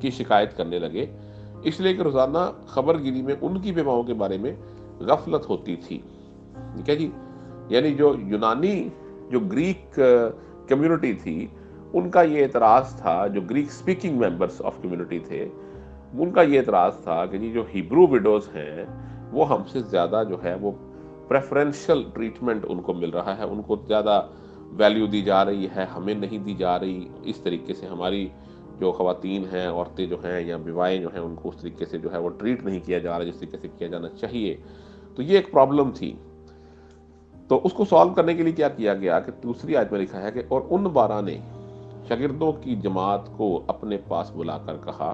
کی شکایت کرنے لگے، اس لیے کہ روزانہ خبر گیری میں ان کی بیواؤں کے بارے میں غفلت ہوتی تھی. ٹھیک ہے جی. یعنی جو یونانی جو گریک کمیونٹی تھی ان کا یہ اعتراض تھا، جو Greek speaking members of community تھے ان کا یہ اعتراض تھا کہ جی جو ہیبرو وڈوز ہیں وہ ہم سے زیادہ جو ہے وہ پریفرنشل ٹریٹمنٹ ان کو مل رہا ہے، ان کو زیادہ ویلیو دی جا رہی ہے، ہمیں نہیں دی جا رہی. اس طریقے سے ہماری جو خواتین ہیں، عورتیں جو ہیں یا بیوائیں جو ہیں، ان کو اس طریقے سے جو ہے وہ ٹریٹ نہیں کیا جا رہا جس طریقے سے کیا جانا چاہیے. تو یہ ایک پرابلم تھی. تو اس کو سالو کرنے کے لیے کیا کیا گیا کہ دوسری آیت میں لکھا ہے کہ اور ان 12 نے شاگردوں کی جماعت کو اپنے پاس بلا کر کہا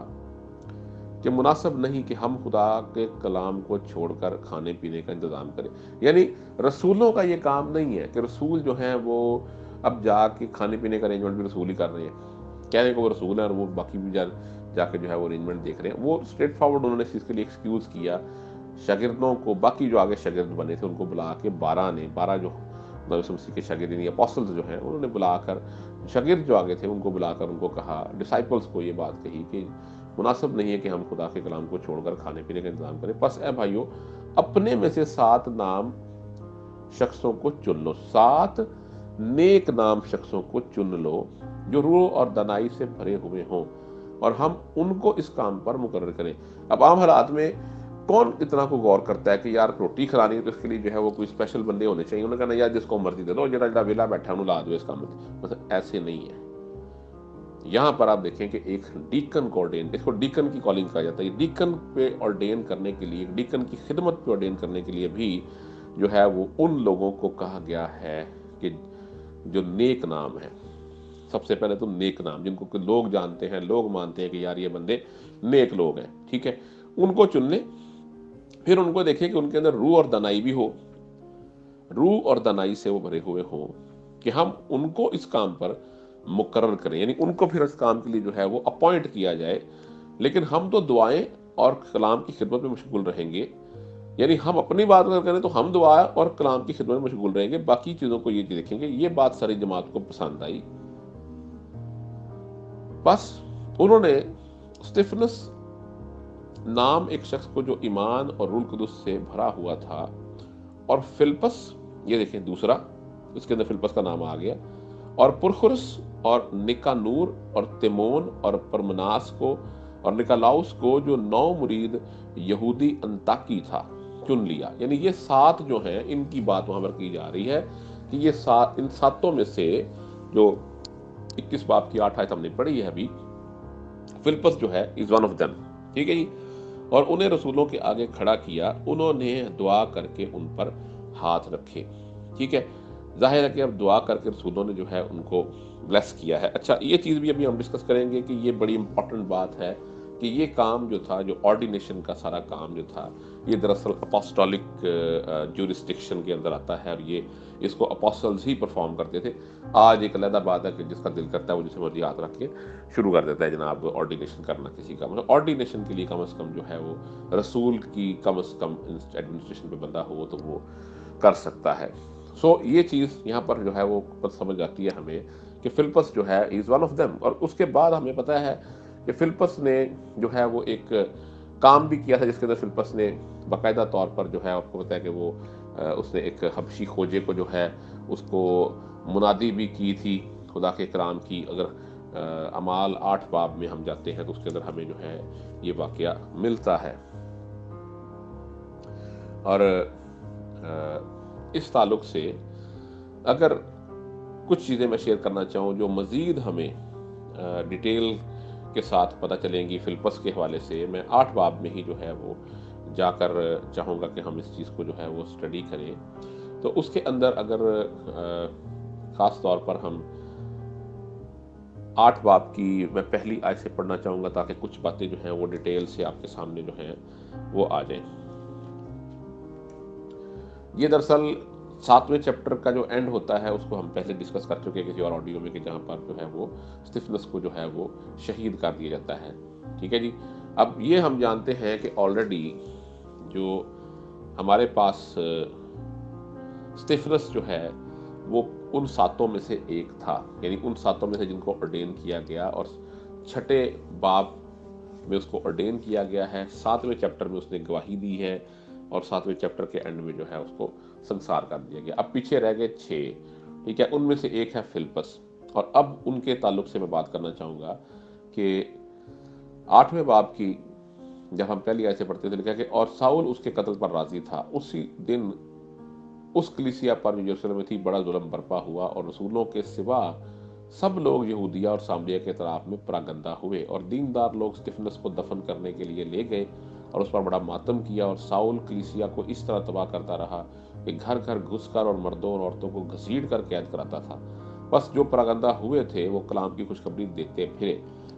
کہ مناسب نہیں کہ ہم خدا کے کلام کو چھوڑ کر کھانے پینے کا انتظام کریں. یعنی رسولوں کا یہ کام نہیں ہے کہ رسول جو ہیں وہ اب جا کے کھانے پینے کا ارینجمنٹ بھی رسول ہی کر رہے ہیں، کہنے کو وہ رسول ہیں اور وہ باقی بھی جا کے جو ہے وہ ارینجمنٹ دیکھ رہے ہیں. وہ اسٹریٹ فارورڈ انہوں نے اس چیز کے لیے ایکسکیوز کیا. شاگردوں کو، باقی جو آگے شاگرد بنے تھے ان کو بلا کے 12 جو نبی مسیح کے شاگرد یعنی اپوسٹلز جو ہیں انہوں نے بلا کر، شاگرد جو آگے تھے ان کو بلا کر ان کو کہا، ڈسائپلز کو یہ بات کہی کہ مناسب نہیں ہے کہ ہم خدا کے کلام کو چھوڑ کر کھانے پینے کا انتظام کریں. پس اے بھائیو اپنے میں سے 7 نام شخصوں کو چن لو، 7 نیک نام شخصوں کو چن لو جو روح اور دانائی سے بھرے ہوئے ہوں اور ہم ان کو اس کام پر مقرر کریں. اب عام حالات میں کون اتنا کو غور کرتا ہے کہ یار روٹی کھلانی ہے تو اس کے لیے جو ہے وہ کوئی اسپیشل بندے ہونے چاہیے. انہوں نے کہا یار جس کو مرضی دے دو، جڑا ویلا بیٹھا انہوں لا دو اس کام میں. مطلب ایسے نہیں ہے. یہاں پر آپ دیکھیں کہ ایک ڈیکن کو آرڈین، اس کو ڈیکن کی کالنگ کہا جاتا ہے. ڈیکن پہ آرڈین کرنے کے لیے، ڈیکن کی خدمت پہ آرڈین کرنے کے لیے بھی جو ہے وہ ان لوگوں کو کہا گیا ہے کہ جو نیک نام ہے. سب سے پہلے تو نیک نام جن کو لوگ جانتے ہیں، لوگ مانتے ہیں کہ یار یہ بندے نیک لوگ ہیں، ٹھیک ہے، ان کو چن لیں. پھر ان کو دیکھیں کہ ان کے اندر روح اور دانائی بھی ہو، روح اور دانائی سے وہ بھرے ہوئے ہوں کہ ہم ان کو اس کام پر مقرر کریں. یعنی ان کو پھر اس کام کے لیے جو ہے وہ اپوائنٹ کیا جائے. لیکن ہم تو دعائیں اور کلام کی خدمت میں مشغول رہیں گے. یعنی ہم اپنی بات اگر کریں تو ہم دعا اور کلام کی خدمت میں مشغول رہیں گے، باقی چیزوں کو یہ دیکھیں گے. یہ بات ساری جماعت کو پسند آئی. بس انہوں نے اسٹیفنس نام ایک شخص کو جو ایمان اور روح القدس سے بھرا ہوا تھا، اور فلپس، یہ دیکھیں دوسرا، اس کے اندر فلپس کا نام آ گیا، اور پرخرس اور نکانور اور تیمون اور پرمناس کو اور نکالاؤس کو جو 9 مرید یہودی انطاکی تھا چن لیا. یعنی یہ 7 جو ہیں ان کی بات وہاں پر کی جا رہی ہے کہ یہ 7، ان 7 میں سے جو 21 باب کی 8 آیت ہم نے پڑھی ہے ابھی، فلپس جو ہے از ون آف دم. ٹھیک ہے جی. اور انہیں رسولوں کے آگے کھڑا کیا، انہوں نے دعا کر کے ان پر ہاتھ رکھے. ٹھیک ہے، ظاہر ہے کہ اب دعا کر کے رسولوں نے جو ہے ان کو بلیس کیا ہے. اچھا، یہ چیز بھی ابھی ہم ڈسکس کریں گے کہ یہ بڑی امپورٹنٹ بات ہے کہ یہ کام جو تھا، جو آرڈینیشن کا سارا کام جو تھا، یہ دراصل اپوسٹولک جورسڈکشن کے اندر آتا ہے اور یہ اس کو اپوسٹلز ہی پرفارم کرتے تھے. آج ایک علیحدہ بات ہے کہ جس کا دل کرتا ہے وہ جسے مرضی ہاتھ رکھ کے شروع کر دیتا ہے جناب آرڈینیشن کرنا کسی کا. مطلب آرڈینیشن کے لیے کم از کم جو ہے وہ رسول کی کم از کم ایڈمنسٹریشن پہ بندہ ہو تو وہ کر سکتا ہے. سو یہ چیز یہاں پر جو ہے وہ سمجھ آتی ہے ہمیں کہ فلپس جو ہے از ون آف دم. اور اس کے بعد ہمیں پتہ ہے کہ فلپس نے جو ہے وہ ایک کام بھی کیا تھا جس کے اندر فلپس نے باقاعدہ طور پر جو ہے آپ کو پتہ ہے کہ وہ اس نے ایک حبشی کھوجے کو جو ہے اس کو منادی بھی کی تھی خدا کے کلام کی. اگر اعمال 8 باب میں ہم جاتے ہیں تو اس کے اندر ہمیں جو ہے یہ واقعہ ملتا ہے. اور اس تعلق سے اگر کچھ چیزیں میں شیئر کرنا چاہوں جو مزید ہمیں ڈیٹیل کے ساتھ پتہ چلیں گی فلپس کے حوالے سے، میں 8 باب میں ہی جو ہے وہ جا کر چاہوں گا کہ ہم اس چیز کو جو ہے وہ اسٹڈی کریں. تو اس کے اندر اگر خاص طور پر ہم 8 باب کی میں پہلی آیت سے پڑھنا چاہوں گا تاکہ کچھ باتیں جو ہیں وہ ڈیٹیل سے آپ کے سامنے جو ہیں وہ آ جائیں. یہ دراصل 7ویں چیپٹر کا جو اینڈ ہوتا ہے اس کو ہم پہلے ڈسکس کر چکے ہیں کسی اور آڈیو میں کہ جہاں پر جو ہے وہ اسٹیفنس کو جو ہے وہ شہید کر دیا جاتا ہے. ٹھیک ہے جی. اب یہ ہم جانتے ہیں کہ آلریڈی جو ہمارے پاس اسٹیفنس جو ہے وہ ان 7 میں سے ایک تھا. یعنی ان 7 میں سے جن کو آرڈین کیا گیا. اور 6 باب میں اس کو ordain کیا گیا ہے، 7ویں چیپٹر میں اس نے گواہی دی ہے، اور 7ویں چیپٹر کے اینڈ میں جو ہے اس کو سنسار کر دیا گیا۔ اب پیچھے رہ گئے 6، ٹھیک ہے، ان میں سے ایک ہے فلپس، اور اب ان کے تعلق سے میں بات کرنا چاہوں گا کہ 8ویں باب کی جب ہم پہلی آیت سے پڑھتے تھے، لکھا کہ اور ساؤل اس کے قتل پر راضی تھا، اسی دن اس کلیسیا پر جو یروشلم میں تھی بڑا ظلم برپا ہوا، اور رسولوں کے سوا سب لوگ یہودیہ اور سامریہ کے اطراف میں پراگندہ ہوئے، اور دیندار لوگ اسٹفنس کو دفن کرنے کے لیے لے گئے اور اس پر بڑا ماتم کیا، اور ساؤل کلیسیا کو اس طرح تباہ کرتا رہا کہ گھر گھر گھس کر اور مردوں اور عورتوں کو گھسیٹ کر قید کراتا تھا۔ بس جو پراگندہ ہوئے تھے وہ کلام کی خوشخبری دیتے پھرے،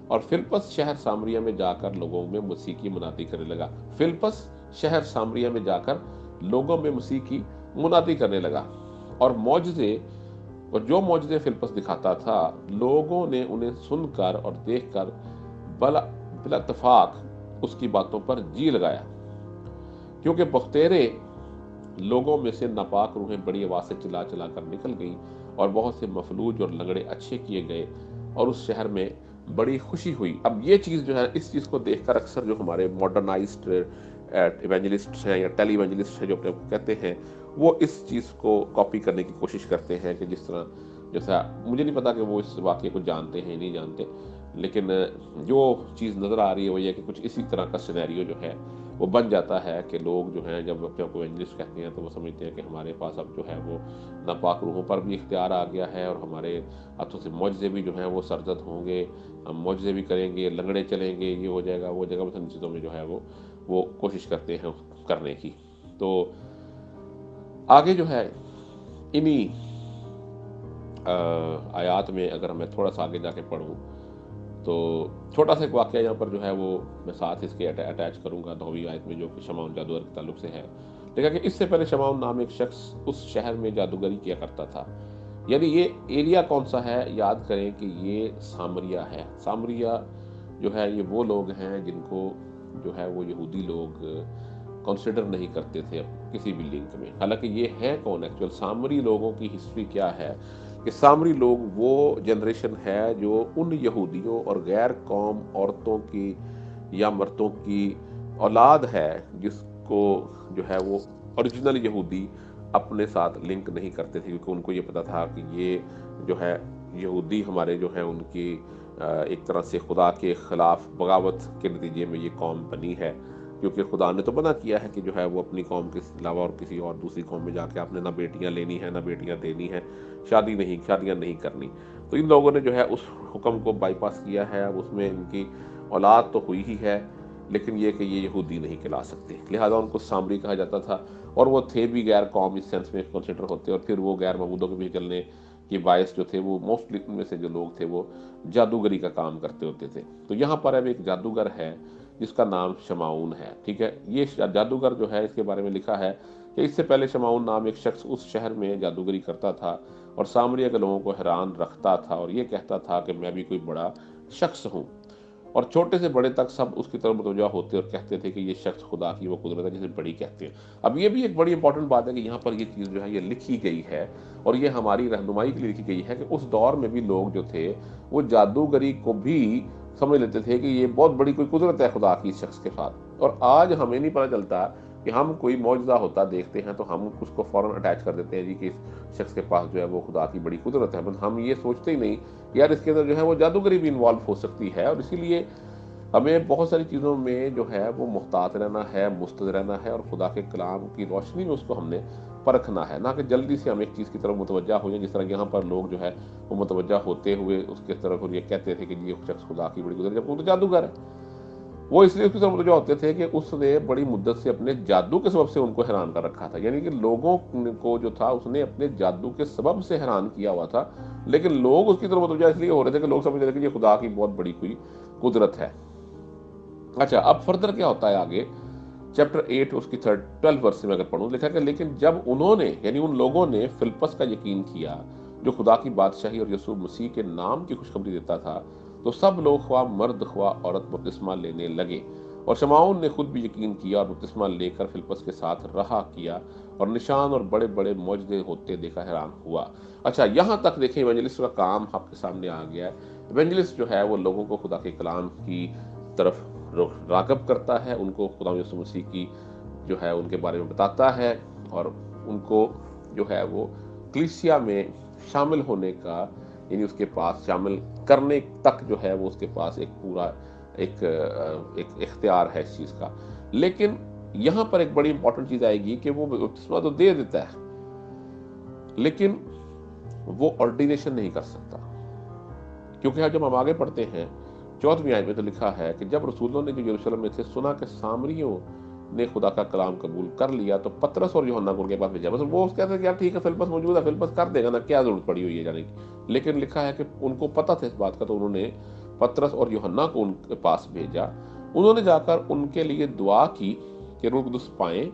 اور فلپس شہر سامریہ میں جا کر لوگوں میں مسیح کی منادی کرنے لگا۔ فلپس شہر سامریہ میں جا کر لوگوں میں مسیح کی منادی کرنے لگا، اور معجزے اور جو معجزے فلپس دکھاتا تھا لوگوں نے انہیں سن کر اور دیکھ کر بلا اتفاق اس کی باتوں پر جی لگایا، کیونکہ بختیرے لوگوں میں سے ناپاک روحیں بڑی آواز سے چلا چلا کر نکل گئیں، اور بہت سے مفلوج اور لنگڑے اچھے کیے گئے، اور اس شہر میں بڑی خوشی ہوئی۔ اب یہ چیز جو ہے، اس چیز کو دیکھ کر اکثر جو ہمارے ماڈرنائزڈ ایونجلسٹ ہیں یا ٹیلی ایونجلسٹ ہیں جو اپنے کو کہتے ہیں، وہ اس چیز کو کاپی کرنے کی کوشش کرتے ہیں کہ جس طرح، جیسا مجھے نہیں پتا کہ وہ اس واقعے کو جانتے ہیں نہیں جانتے، لیکن جو چیز نظر آ رہی ہے وہ یہ کہ کچھ اسی طرح کا سینیریو جو ہے وہ بن جاتا ہے کہ لوگ جو ہیں جب اپنے کو ایونجلسٹ کہتے ہیں تو وہ سمجھتے ہیں کہ ہمارے پاس اب جو ہے وہ ناپاک روحوں پر بھی اختیار آ گیا ہے، اور ہمارے ہاتھوں سے معجزے بھی جو ہیں وہ سرزد ہوں گے، ہم معجزے بھی کریں گے، لنگڑے چلیں گے، یہ ہو جائے گا وہ ہو جائے گا، مثلا چیزوں میں جو ہے وہ کوشش کرتے ہیں کرنے کی۔ تو آگے جو ہے انہی آیات میں اگر میں تھوڑا سا آگے جا کے پڑھوں تو چھوٹا سا ایک واقعہ یہاں پر جو ہے وہ میں ساتھ اس کے اٹیچ کروں گا 9ویں آیت میں، جو کہ شمعون جادوگر کے تعلق سے ہے۔ دیکھا کہ اس سے پہلے شمعون نام ایک شخص اس شہر میں جادوگری کیا کرتا تھا۔ یعنی یہ ایریا کون سا ہے، یاد کریں کہ یہ سامریہ ہے۔ سامریہ جو ہے یہ وہ لوگ ہیں جن کو جو ہے وہ یہودی لوگ کنسیڈر نہیں کرتے تھے کسی بھی لنک میں۔ حالانکہ یہ ہے کون ایکچوئل سامری لوگوں کی ہسٹری کیا ہے، کہ سامری لوگ وہ جنریشن ہے جو ان یہودیوں اور غیر قوم عورتوں کی یا مردوں کی اولاد ہے جس کو جو ہے وہ اوریجنل یہودی اپنے ساتھ لنک نہیں کرتے تھے، کیونکہ ان کو یہ پتا تھا کہ یہ جو ہے یہودی ہمارے جو ہیں ان کی ایک طرح سے خدا کے خلاف بغاوت کے نتیجے میں یہ قوم بنی ہے، کیونکہ خدا نے تو منع کیا ہے کہ جو ہے وہ اپنی قوم کے علاوہ اور کسی اور دوسری قوم میں جا کے آپ نے نہ بیٹیاں لینی ہیں نہ بیٹیاں دینی ہیں، شادیاں نہیں کرنی۔ تو ان لوگوں نے جو ہے اس حکم کو بائی پاس کیا ہے۔ اب اس میں ان کی اولاد تو ہوئی ہی ہے، لیکن یہ کہ یہ یہودی نہیں کہلا سکتے، لہٰذا ان کو سامری کہا جاتا تھا، اور وہ تھے بھی غیر قوم اس سینس میں کنسیڈر ہوتے، اور پھر وہ غیر معبودوں کے پیچھے چلنے کے باعث جو تھے وہ موسٹلی ان میں سے جو لوگ تھے وہ جادوگری کا کام کرتے ہوتے تھے۔ تو یہاں پر اب ایک جادوگر ہے جس کا نام شمعون ہے، ٹھیک ہے۔ یہ جادوگر جو ہے اس کے بارے میں لکھا ہے کہ اس سے پہلے شمعون نام ایک شخص اس شہر میں جادوگری کرتا تھا اور سامریہ کے لوگوں کو حیران رکھتا تھا، اور یہ کہتا تھا کہ میں بھی کوئی بڑا شخص ہوں، اور چھوٹے سے بڑے تک سب اس کی طرف متوجہ ہوتے اور کہتے تھے کہ یہ شخص خدا کی وہ قدرت ہے جسے بڑی کہتے ہیں۔ اب یہ بھی ایک بڑی امپورٹنٹ بات ہے کہ یہاں پر یہ چیز جو ہے یہ لکھی گئی ہے، اور یہ ہماری رہنمائی کے لیے لکھی گئی ہے کہ اس دور میں بھی لوگ جو تھے وہ جادوگری کو بھی سمجھ لیتے تھے کہ یہ بہت بڑی کوئی قدرت ہے خدا کی اس شخص کے ساتھ۔ اور آج ہمیں نہیں پتہ چلتا کہ ہم کوئی معجزہ ہوتا دیکھتے ہیں تو ہم اس کو فوراً اٹیچ کر دیتے ہیں جی کہ اس شخص کے پاس جو ہے وہ خدا کی بڑی قدرت ہے، بس ہم یہ سوچتے ہی نہیں یار اس کے اندر جو ہے وہ جادوگری بھی انوالو ہو سکتی ہے۔ اور اسی لیے ہمیں بہت ساری چیزوں میں جو ہے وہ محتاط رہنا ہے، مستعد رہنا ہے، اور خدا کے کلام کی روشنی میں اس کو ہم نے پرکھنا ہے، نہ کہ جلدی سے ہم ایک چیز کی طرف متوجہ ہو جائیں، جس طرح یہاں پر لوگ جو ہے وہ متوجہ ہوتے ہوئے اس کے طرف یہ کہتے تھے کہ یہ شخص خدا کی بڑی قدرت ہے، جب وہ تو جادوگر ہے۔ وہ اس لیے اس کی طرف متوجہ ہوتے تھے کہ اس نے بڑی مدت سے اپنے جادو کے سبب سے ان کو حیران کر رکھا تھا، یعنی کہ لوگوں کو جو تھا اس نے اپنے جادو کے سبب سے حیران کیا ہوا تھا، لیکن لوگ اس کی طرف متوجہ اس لیے ہو رہے تھے کہ لوگ سمجھ رہے تھے کہ یہ خدا کی بہت بڑی کوئی قدرت ہے۔ اچھا، اب فردر کیا ہوتا ہے آگے چیپٹر 8 اس کی 12 ورس میں اگر پڑھوں، لکھا کہ لیکن جب انہوں نے یعنی ان لوگوں نے فلپس کا یقین کیا جو خدا کی بادشاہی اور یسوع مسیح کے نام کی خوشخبری دیتا تھا، تو سب لوگ خواہ مرد خواہ عورت بپتسمہ لینے لگے، اور شمعون نے خود بھی یقین کیا اور بپتسمہ لے کر فلپس کے ساتھ رہا کیا، اور نشان اور بڑے بڑے معجزے ہوتے دیکھا حیران ہوا۔ اچھا، یہاں تک دیکھیں ایونجلسٹ کا کام آپ کے سامنے آ گیا ہے۔ ایونجلسٹ جو ہے وہ لوگوں کو خدا کے کلام کی طرف راغب کرتا ہے، ان کو خدا یسوع مسیح کی جو ہے ان کے بارے میں بتاتا ہے، اور ان کو جو ہے وہ کلیسیا میں شامل ہونے کا، یعنی اس کے پاس شامل کرنے تک جو ہے وہ اس کے پاس ایک پورا ایک اختیار ہے اس چیز کا۔ لیکن یہاں پر ایک بڑی امپورٹنٹ چیز آئے گی کہ وہ بپتسمہ تو دے دیتا ہے، لیکن وہ آرڈینیشن نہیں کر سکتا، کیونکہ جب ہم آگے پڑھتے ہیں 4ویں آیت میں تو لکھا ہے کہ جب رسولوں نے جو یروشلم میں تھے سنا کہ سامریوں نے خدا کا کلام قبول کر لیا تو پطرس اور یوحنا کو ان کے پاس بھیجا۔ بس وہ کہتے ہیں کہ یار ٹھیک ہے، فلپس موجود ہے، فلپس کر دے گا نا، کیا ضرورت پڑی ہوئی ہے جانے کی۔ لیکن لکھا ہے کہ ان کو پتہ تھا اس بات کا، تو انہوں نے پطرس اور یوحنا کو ان کے پاس بھیجا۔ انہوں نے جا کر ان کے لیے دعا کی کہ روح القدس پائیں،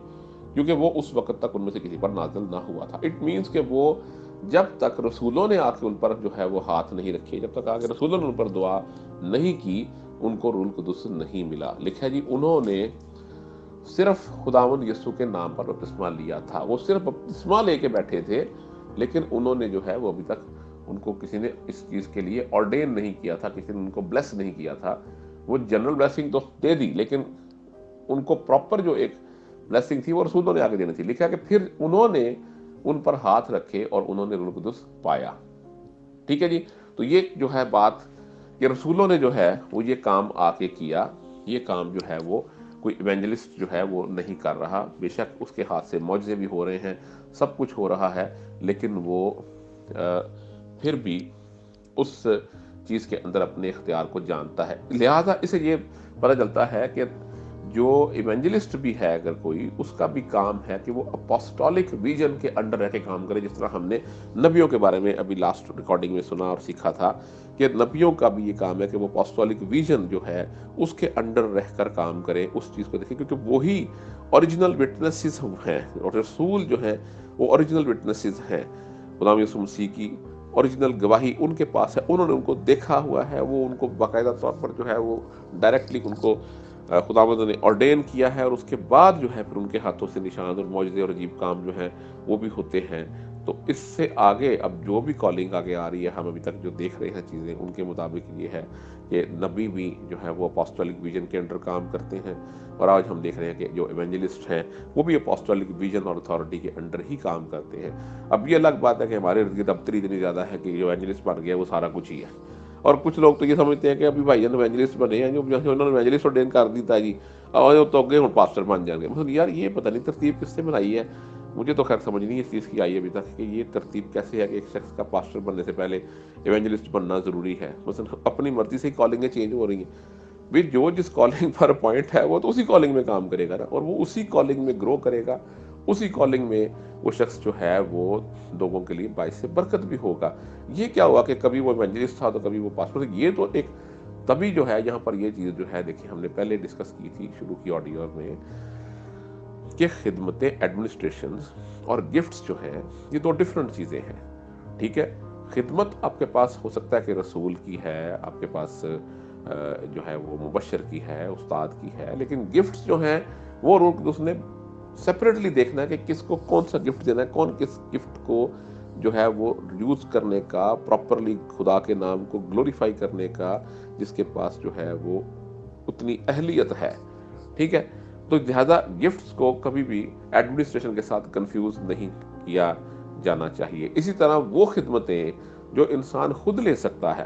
کیونکہ وہ اس وقت تک ان میں سے کسی پر نازل نہ ہوا تھا۔ اٹ مینس کہ وہ جب تک رسولوں نے آ کے ان پر جو ہے وہ ہاتھ نہیں رکھے، جب تک آگے رسولوں نے ان پر دعا نہیں کی، ان کو روح القدس نہیں ملا۔ لکھا جی انہوں نے صرف خداوند یسوع کے نام پر بپتسمہ لیا تھا، وہ صرف بپتسمہ لے کے بیٹھے تھے، لیکن انہوں نے جو ہے وہ ابھی تک ان کو کسی نے اس چیز کے لیے آرڈین نہیں کیا تھا، کسی نے ان کو بلیس نہیں کیا تھا۔ وہ جنرل بلیسنگ تو دے دی، لیکن ان کو پراپر جو ایک بلیسنگ تھی وہ رسولوں نے آگے دینی تھی۔ لکھا کہ پھر انہوں نے ان پر ہاتھ رکھے اور انہوں نے روح القدس پایا۔ ٹھیک ہے جی، تو یہ جو ہے بات کہ رسولوں نے جو ہے وہ یہ کام آ کے کیا، یہ کام جو ہے وہ کوئی ایونجلسٹ جو ہے وہ نہیں کر رہا۔ بے شک اس کے ہاتھ سے معجزے بھی ہو رہے ہیں، سب کچھ ہو رہا ہے، لیکن وہ پھر بھی اس چیز کے اندر اپنے اختیار کو جانتا ہے۔ لہٰذا اسے یہ پتہ چلتا ہے کہ جو ایونجلسٹ بھی ہے اگر کوئی، اس کا بھی کام ہے کہ وہ اپوسٹولک ویژن کے انڈر رہ کے کام کرے، جس طرح ہم نے نبیوں کے بارے میں ابھی لاسٹ ریکارڈنگ میں سنا اور سیکھا تھا کہ نبیوں کا بھی یہ کام ہے کہ وہ اپوسٹولک ویژن جو ہے اس کے انڈر رہ کر کام کرے، اس چیز کو دیکھیں، کیونکہ وہی اوریجنل وٹنسز ہیں، اور رسول جو ہیں وہ اوریجنل وٹنسز ہیں، خدا یسوع مسیح کی اوریجنل گواہی ان کے پاس ہے، انہوں نے ان کو دیکھا ہوا ہے، وہ ان کو باقاعدہ طور پر جو ہے وہ ڈائریکٹلی ان کو خداوند نے آرڈین کیا ہے، اور اس کے بعد جو ہے پھر ان کے ہاتھوں سے نشان اور معجزے اور عجیب کام جو ہیں وہ بھی ہوتے ہیں۔ تو اس سے آگے اب جو بھی کالنگ آگے آ رہی ہے، ہم ابھی تک جو دیکھ رہے ہیں چیزیں، ان کے مطابق یہ ہے کہ نبی بھی جو ہے وہ اپوسٹولک ویژن کے انڈر کام کرتے ہیں، اور آج ہم دیکھ رہے ہیں کہ جو ایونجلسٹ ہیں وہ بھی اپوسٹولک ویژن اور اتھارٹی کے انڈر ہی کام کرتے ہیں۔ اب یہ الگ بات ہے کہ ہمارے ارد گرد دفتری اتنی زیادہ ہے کہ جو ایونجلسٹ بن گیا وہ سارا کچھ ہی ہے، اور کچھ لوگ تو یہ سمجھتے ہیں کہ ابھی بھائی جان ایونجلسٹ بنے ہیں، جو انہوں نے ایونجلسٹ آرڈین کر دیتا ہے جی، اور تو اگے ہوں پاسٹر بن جائیں گے۔ مطلب یار یہ پتہ نہیں ترتیب کس نے بنائی ہے، مجھے تو خیر سمجھ نہیں اس چیز کی آئی ابھی تک کہ یہ ترتیب کیسے ہے کہ ایک شخص کا پاسٹر بننے سے پہلے ایونجلسٹ بننا ضروری ہے۔ مثلا اپنی مرضی سے ہی کالنگیں چینج ہو رہی ہیں بھی، جو جس کالنگ پر اپوائنٹ ہے وہ تو اسی کالنگ میں کام کرے گا نا، اور وہ اسی کالنگ میں گرو کرے گا، اسی کالنگ میں وہ شخص جو ہے وہ لوگوں کے لیے باعث برکت بھی ہوگا۔ یہ کیا ہوا کہ کبھی وہ ایونجلسٹ تھا تو کبھی وہ پاسٹر، یہ تو ایک تبھی جو ہے یہاں پر یہ چیز جو ہے دیکھیں ہم نے پہلے ڈسکس کی تھی شروع کی آڈیو میں کہ خدمتیں ایڈمنسٹریشنز اور گفٹس جو ہیں یہ دو ڈفرنٹ چیزیں ہیں۔ ٹھیک ہے، خدمت آپ کے پاس ہو سکتا ہے کہ رسول کی ہے، آپ کے پاس جو ہے وہ مبشر کی ہے، استاد کی ہے، لیکن گفٹس جو ہیں وہ روح القدس نے سیپریٹلی دیکھنا ہے کہ کس کو کون سا گفٹ دینا ہے، کون کس گفٹ کو جو ہے وہ یوز کرنے کا، پراپرلی خدا کے نام کو گلوریفائی کرنے کا، جس کے پاس جو ہے وہ اتنی اہلیت ہے۔ ٹھیک ہے، تو لہذا گفٹس کو کبھی بھی ایڈمنسٹریشن کے ساتھ کنفیوز نہیں کیا جانا چاہیے۔ اسی طرح وہ خدمتیں جو انسان خود لے سکتا ہے،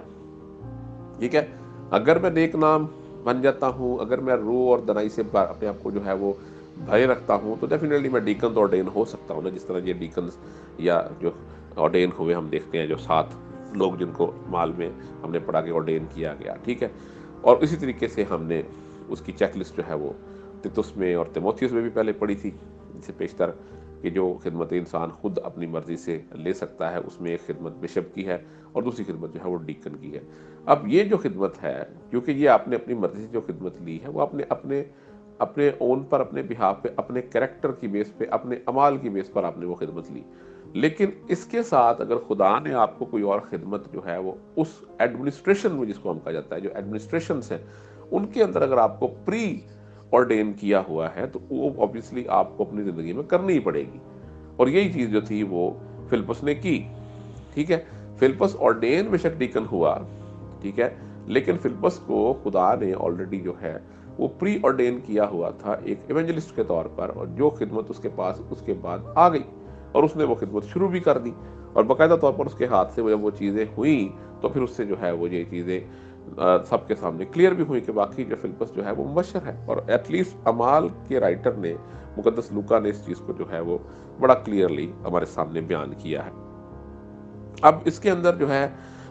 ٹھیک ہے، اگر میں نیک نام بن جاتا ہوں، اگر میں روح اور دنائی سے اپنے آپ کو جو ہے وہ بھرے رکھتا ہوں، تو ڈیفینیٹلی میں ڈیکن تو آرڈین ہو سکتا ہوں نا، جس طرح یہ ڈیکنز یا جو آرڈین ہوئے ہم دیکھتے ہیں جو 7 لوگ جن کو مال میں ہم نے پڑھا کے آرڈین کیا گیا۔ ٹھیک ہے، اور اسی طریقے سے ہم نے اس کی چیک لسٹ جو ہے وہ تیتس میں اور تیموتھیوس میں بھی پہلے پڑھی تھی، جسے پیشتر کہ جو خدمت انسان خود اپنی مرضی سے لے سکتا ہے، اس میں ایک خدمت بشپ کی ہے اور دوسری خدمت جو ہے وہ ڈیکن کی ہے۔ اب یہ جو خدمت ہے، کیونکہ یہ آپ نے اپنی مرضی سے جو خدمت لی ہے وہ آپ نے اپنے اون پر، اپنے بہاف پہ، اپنے کریکٹر کی بیس پہ، اپنے اعمال کی بیس پر آپ نے وہ خدمت لی، لیکن اس کے ساتھ اگر خدا نے آپ کو کوئی اور خدمت جو ہے وہ اس ایڈمنسٹریشن میں، جس کو ہم کہا جاتا ہے جو ایڈمنسٹریشنز ہیں ان کے اندر اگر آپ کو پری آرڈین کیا ہوا ہے، تو وہ obviously آپ کو اپنی زندگی میں کرنی ہی پڑے گی، اور یہی چیز جو تھی وہ فلپس نے کی۔ ٹھیک ہے، فلپس آرڈین بے شک ڈیکن ہوا، ٹھیک ہے، لیکن فلپس کو خدا نے آلریڈی جو ہے وہ پری آرڈین کیا ہوا تھا ایک ایونجلسٹ کے طور پر، اور جو خدمت اس کے پاس اس کے بعد آ گئی اور اس نے وہ خدمت شروع بھی کر دی، اور باقاعدہ طور پر اس کے ہاتھ سے جب وہ چیزیں ہوئیں تو پھر اس سے جو ہے وہ یہ چیزیں سب کے سامنے کلیئر بھی ہوئی کہ واقعی جو فلپس جو ہے وہ مبشر ہے، اور ایٹ لیسٹ اعمال کے رائٹر نے، مقدس لوکا نے اس چیز کو جو ہے وہ بڑا کلیئرلی ہمارے سامنے بیان کیا ہے۔ اب اس کے اندر جو ہے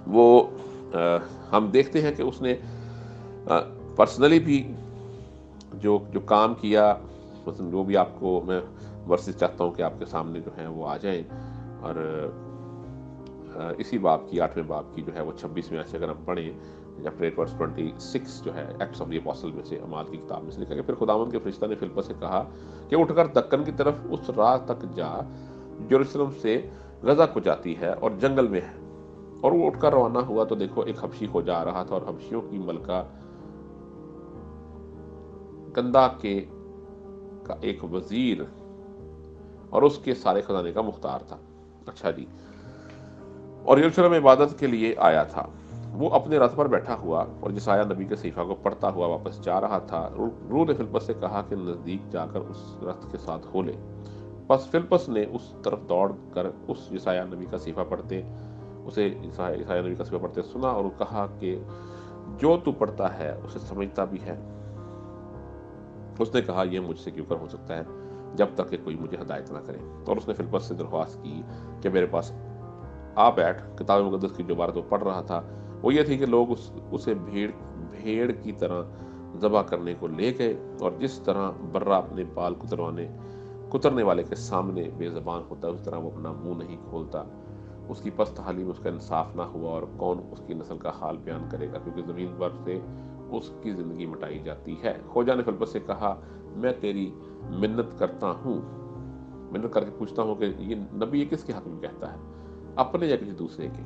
وہ ہم دیکھتے ہیں کہ اس نے پرسنلی بھی جو کام کیا، مثلا جو بھی آپ کو میں ورسز چاہتا ہوں کہ آپ کے سامنے جو ہیں وہ آ جائیں، اور اسی باب کی 8ویں باب کی جو ہے وہ 26ویں آیت سے اگر ہم پڑھیں، چیپٹر 8 ورس 26 جو ہے ایکٹس آف دی اپوسٹل میں سے، اعمال کی کتاب میں سے لکھا کہ پھر خداوند کے فرشتہ نے فلپس سے کہا کہ اٹھ کر دکن کی طرف اس راہ تک جا یروشلم سے غزہ کو جاتی ہے اور جنگل میں ہے۔ اور وہ اٹھ کر روانہ ہوا تو دیکھو ایک حبشی ہو جا رہا تھا، اور حبشیوں کی ملکہ کندہ کا ایک وزیر اور اس کے سارے خزانے کا مختار تھا۔ اچھا جی، اور یروشلم میں عبادت کے لیے آیا تھا۔ وہ اپنے رتھ پر بیٹھا ہوا اور یسایہ نبی کے صحیفہ کو پڑھتا ہوا واپس جا رہا تھا۔ روح نے فلپس سے کہا کہ نزدیک جا کر اس رتھ کے ساتھ ہو لے۔ پس فلپس نے اس طرف دوڑ کر اس یسایہ نبی کا صحیفہ پڑھتے سنا اور کہا کہ جو تو پڑھتا ہے اسے سمجھتا بھی ہے۔ اس نے کہا یہ مجھ سے کیوں کر ہو سکتا ہے جب تک کہ کوئی مجھے ہدایت نہ کرے۔ اور اس نے فلپس سے درخواست کی کہ میرے پاس آ بیٹھ۔ کتاب مقدس کی جو عبارت وہ پڑھ رہا تھا وہ یہ تھی کہ لوگ اسے بھیڑ کی طرح ذبح کرنے کو لے گئے، اور جس طرح برہ اپنے بال کترنے والے کے سامنے بے زبان ہوتا ہے اس طرح وہ اپنا منہ نہیں کھولتا۔ اس کی پست حالی میں اس کا انصاف نہ ہوا، اور کون اس کی نسل کا حال بیان کرے گا، کیونکہ زمین پر سے اس کی زندگی مٹائی جاتی ہے۔ خوجہ نے فلپس سے کہا میں تیری منت کر کے پوچھتا ہوں کہ یہ نبی یہ کس کے حق میں کہتا ہے، اپنے یا کسی دوسرے کے؟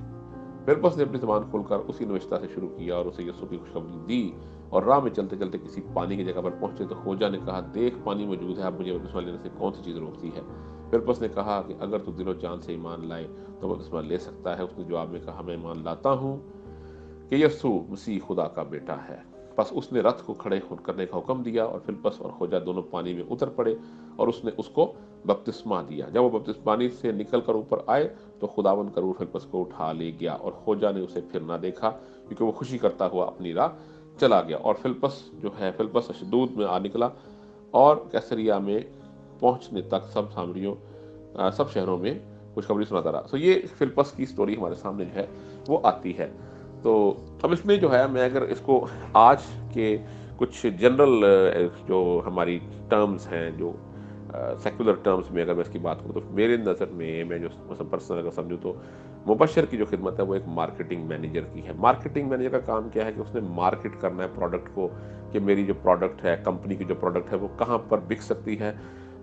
فلپس نے اپنی زبان کھول کر اسی نوشتہ سے شروع کیا اور اسے یسوع کی خوشخبری دی، اور راہ میں چلتے چلتے کسی پانی کی جگہ پر پہنچے تو خوجہ نے کہا دیکھ پانی موجود ہے، اب مجھے بپتسمہ لینے سے کون سی چیز روکتی ہے؟ فلپس نے کہا کہ اگر تو دل و جان سے ایمان لائے تو بپتسمہ لے سکتا ہے۔ اس نے جواب میں کہا میں ایمان لاتا ہوں کہ یسوع مسیح خدا کا بیٹا ہے۔ پس اس نے رتھ کو کھڑے کرنے کا حکم دیا، اور فلپس اور خوجہ دونوں پانی میں اتر پڑے، اور اس نے اس کو بپتسمہ دیا۔ جب وہ پانی سے نکل کر اوپر آئے تو خداوند کا روح فلپس کو اٹھا لے گیا، اور خوجہ نے اسے پھر نہ دیکھا کیونکہ وہ خوشی کرتا ہوا اپنی راہ چلا گیا۔ اور فلپس اشدود میں آ نکلا اور کیسریا میں پہنچنے تک سب شہروں میں خوشخبری سناتا رہا۔ یہ فلپس کی سٹوری ہمارے سامنے جو ہے وہ آتی ہے۔ تو اب اس میں جو ہے میں اگر اس کو آج کے کچھ جنرل جو ہماری ٹرمز ہیں، جو سیکولر ٹرمز میں اگر میں اس کی بات کروں تو میرے نظر میں جو مثلا پرسنل اگر سمجھوں تو مبشر کی جو خدمت ہے وہ ایک مارکیٹنگ مینیجر کی ہے۔ مارکیٹنگ مینیجر کا کام کیا ہے کہ اس نے مارکیٹ کرنا ہے پروڈکٹ کو، کہ میری جو پروڈکٹ ہے، کمپنی کی جو پروڈکٹ ہے وہ کہاں پر بک سکتی ہے،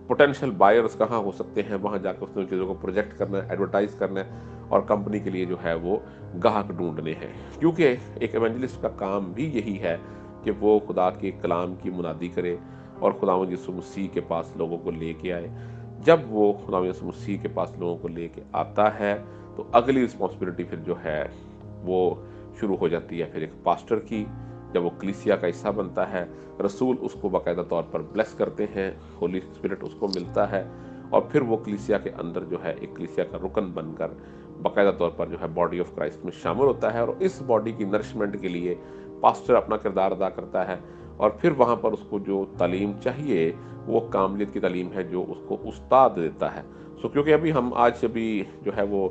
پوٹینشیل بائرز کہاں ہو سکتے ہیں، وہاں جا کے اس نے ان چیزوں کو پروجیکٹ کرنا ہے، ایڈورٹائز کرنا ہے، اور کمپنی کے لیے جو ہے وہ گاہک ڈھونڈنے ہیں۔ کیونکہ ایک ایونجلسٹ کا کام بھی یہی ہے کہ وہ خدا کے کلام کی منادی کرے اور خداوند یسوع مسیح کے پاس لوگوں کو لے کے آئے۔ جب وہ خداوند یسوع مسیح کے پاس لوگوں کو لے کے آتا ہے تو اگلی رسپانسبلٹی پھر جو ہے وہ شروع ہو جاتی ہے پھر ایک پاسٹر کی۔ جب وہ کلیسیا کا حصہ بنتا ہے، رسول اس کو باقاعدہ طور پر بلیس کرتے ہیں، ہولی اسپرٹ اس کو ملتا ہے، اور پھر وہ کلیسیا کے اندر جو ہے ایک کلیسیا کا رکن بن کر باقاعدہ طور پر جو ہے باڈی آف کرائسٹ میں شامل ہوتا ہے، اور اس باڈی کی نرشمنٹ کے لیے پاسٹر اپنا کردار ادا کرتا ہے، اور پھر وہاں پر اس کو جو تعلیم چاہیے وہ کاملیت کی تعلیم ہے جو اس کو استاد دیتا ہے۔ کیونکہ ہم آج جو ہے وہ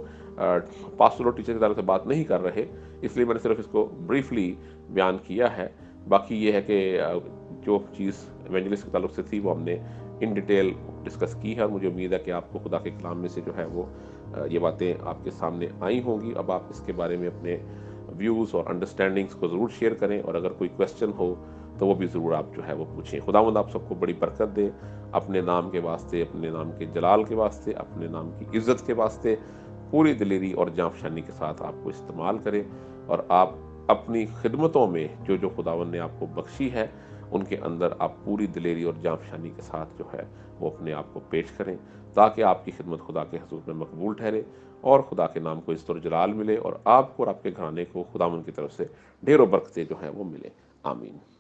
پاسٹر اور ٹیچر کے تعلق سے بات نہیں کر رہے، اس لیے میں نے صرف اس کو بریفلی بیان کیا ہے۔ باقی یہ ہے کہ جو چیز ایونجلسٹ کے تعلق سے تھی وہ ہم نے ان ڈیٹیل ڈسکس کی ہے، اور مجھے امید ہے کہ آپ کو خدا کے کلام میں سے جو ہے وہ یہ باتیں آپ کے سامنے آئی ہوں گی۔ اب آپ اس کے بارے میں اپنے ویوز اور انڈرسٹینڈنگز کو ضرور شیئر کریں، اور اگر کوئی کویسچن ہو تو وہ بھی ضرور آپ جو ہے وہ پوچھیں۔ خداوند آپ سب کو بڑی برکت دے، اپنے نام کے واسطے، اپنے نام کے جلال کے واسطے، اپنے نام کی عزت کے واسطے پوری دلیری اور جانفشانی کے ساتھ آپ کو استعمال کرے، اور آپ اپنی خدمتوں میں جو خداوند نے آپ کو بخشی ہے ان کے اندر آپ پوری دلیری اور جانفشانی کے ساتھ جو ہے وہ اپنے آپ کو پیش کریں، تاکہ آپ کی خدمت خدا کے حضور میں مقبول ٹھہرے، اور خدا کے نام کو عزت اور جلال ملے، اور آپ کو اور آپ کے گھرانے کو خداوند کی طرف سے ڈھیروں برکتیں جو ہیں وہ ملے۔ آمین۔